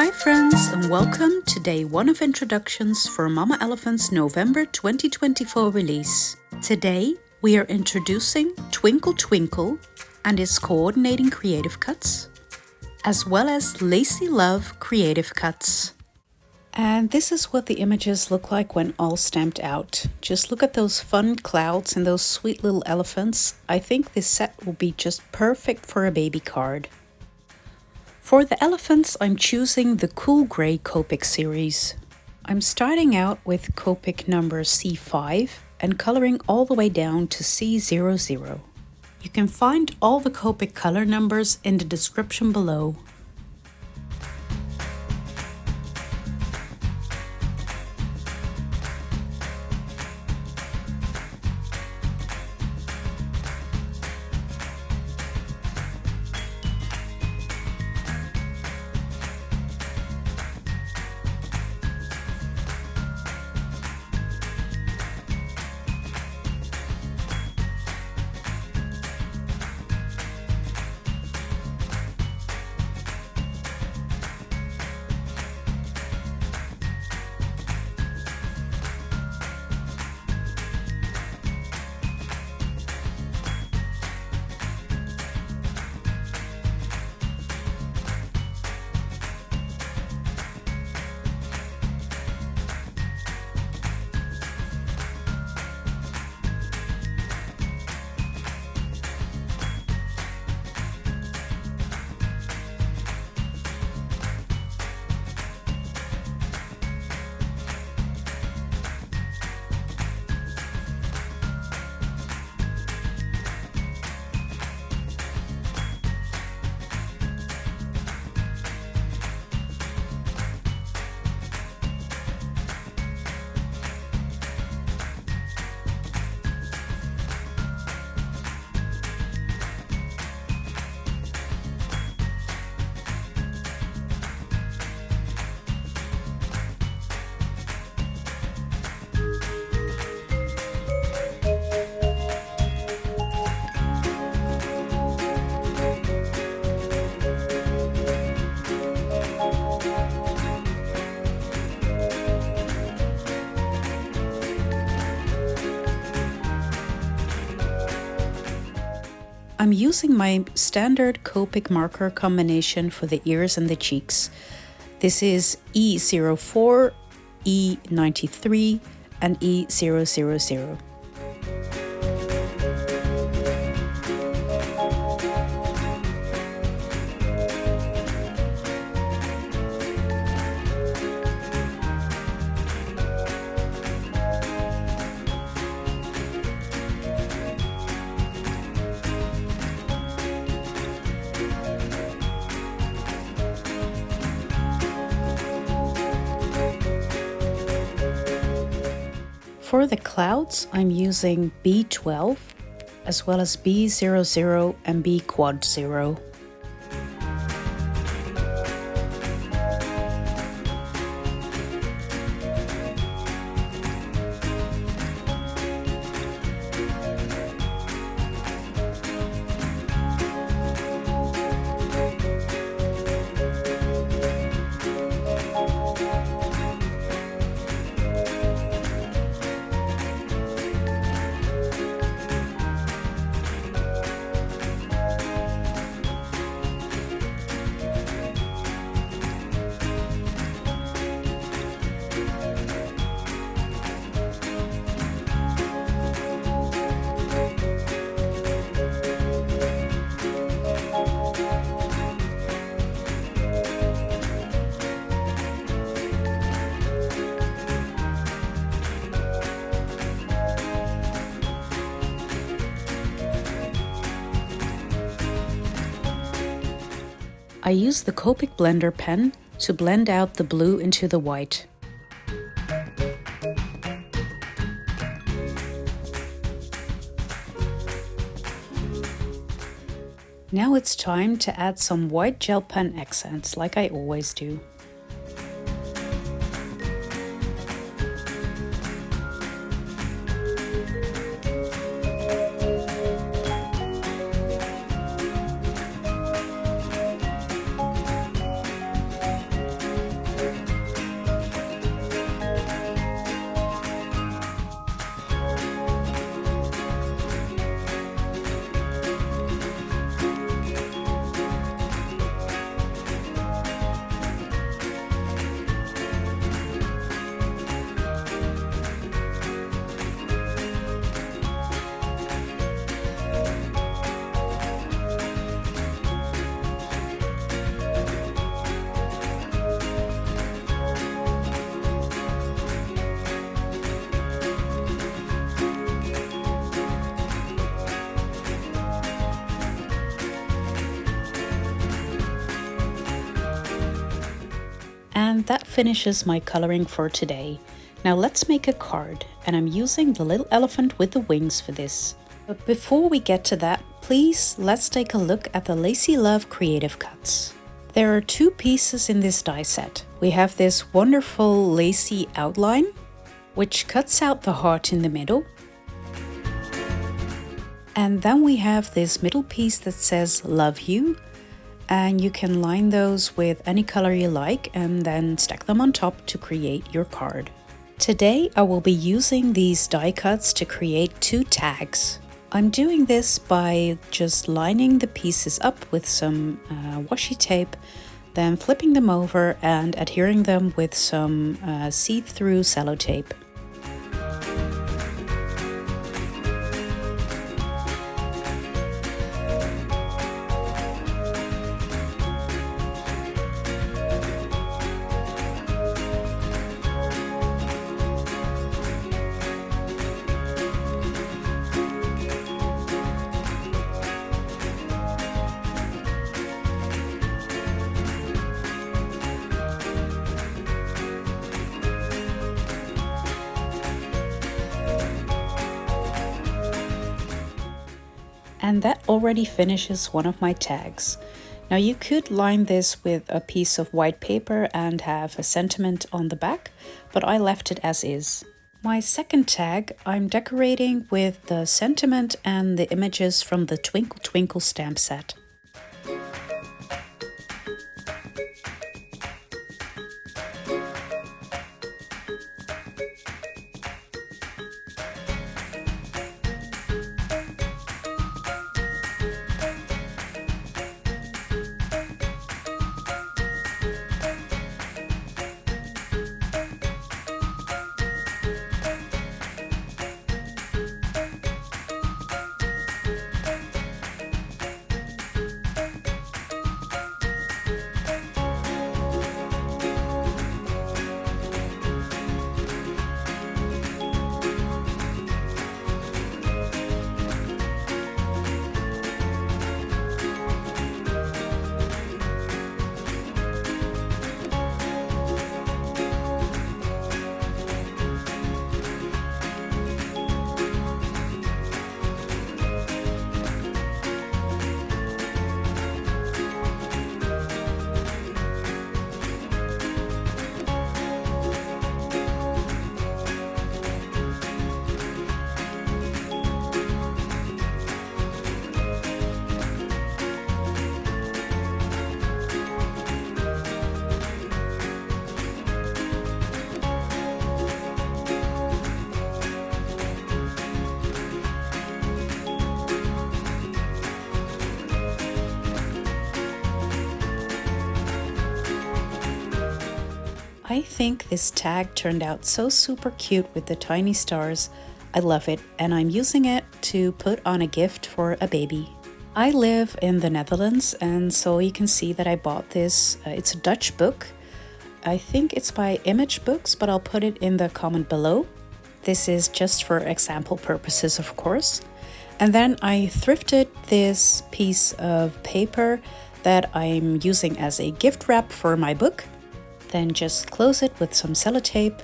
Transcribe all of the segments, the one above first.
Hi friends, and welcome to day 1 of introductions for Mama Elephant's November 2024 release. Today we are introducing Twinkle Twinkle and its coordinating creative cuts, as well as Lacey Love creative cuts. And this is what the images look like when all stamped out. Just look at those fun clouds and those sweet little elephants. I think this set will be just perfect for a baby card. For the elephants, I'm choosing the Cool Grey Copic series. I'm starting out with Copic number C5 and coloring all the way down to C00. You can find all the Copic color numbers in the description below. I'm using my standard Copic marker combination for the ears and the cheeks. This is E04, E93, and E000. For the clouds, I'm using B12, as well as B00 and B quad 0. I use the Copic blender pen to blend out the blue into the white. Now it's time to add some white gel pen accents, like I always do. And that finishes my coloring for today. Now let's make a card, and I'm using the little elephant with the wings for this. But before we get to that, please let's take a look at the Lacey Love Creative Cuts. There are 2 pieces in this die set. We have this wonderful lacy outline, which cuts out the heart in the middle. And then we have this middle piece that says Love You, and you can line those with any color you like and then stack them on top to create your card. Today I will be using these die cuts to create 2 tags. I'm doing this by just lining the pieces up with some washi tape, then flipping them over and adhering them with some see-through Cellotape. And that already finishes one of my tags. Now you could line this with a piece of white paper and have a sentiment on the back, but I left it as is. My second tag I'm decorating with the sentiment and the images from the Twinkle Twinkle stamp set. I think this tag turned out so super cute with the tiny stars. I love it, and I'm using it to put on a gift for a baby. I live in the Netherlands, and so you can see that I bought this. It's a Dutch book. I think it's by Image Books, but I'll put it in the comment below. This is just for example purposes, of course. And then I thrifted this piece of paper that I'm using as a gift wrap for my book. Then just close it with some sellotape.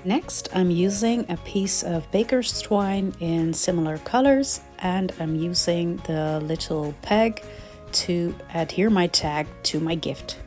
Next, I'm using a piece of baker's twine in similar colors, and I'm using the little peg to adhere my tag to my gift.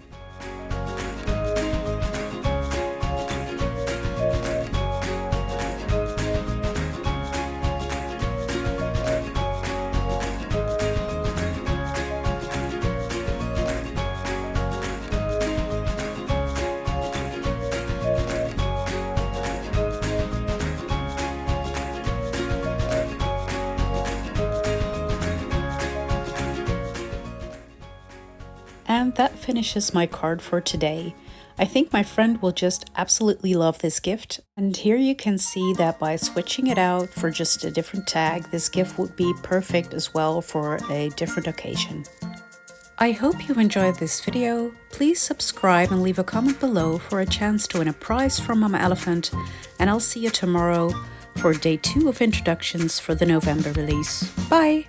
And that finishes my card for today. I think my friend will just absolutely love this gift. And here you can see that by switching it out for just a different tag, this gift would be perfect as well for a different occasion. I hope you enjoyed this video. Please subscribe and leave a comment below for a chance to win a prize from Mama Elephant, and I'll see you tomorrow for day 2 of introductions for the November release. Bye!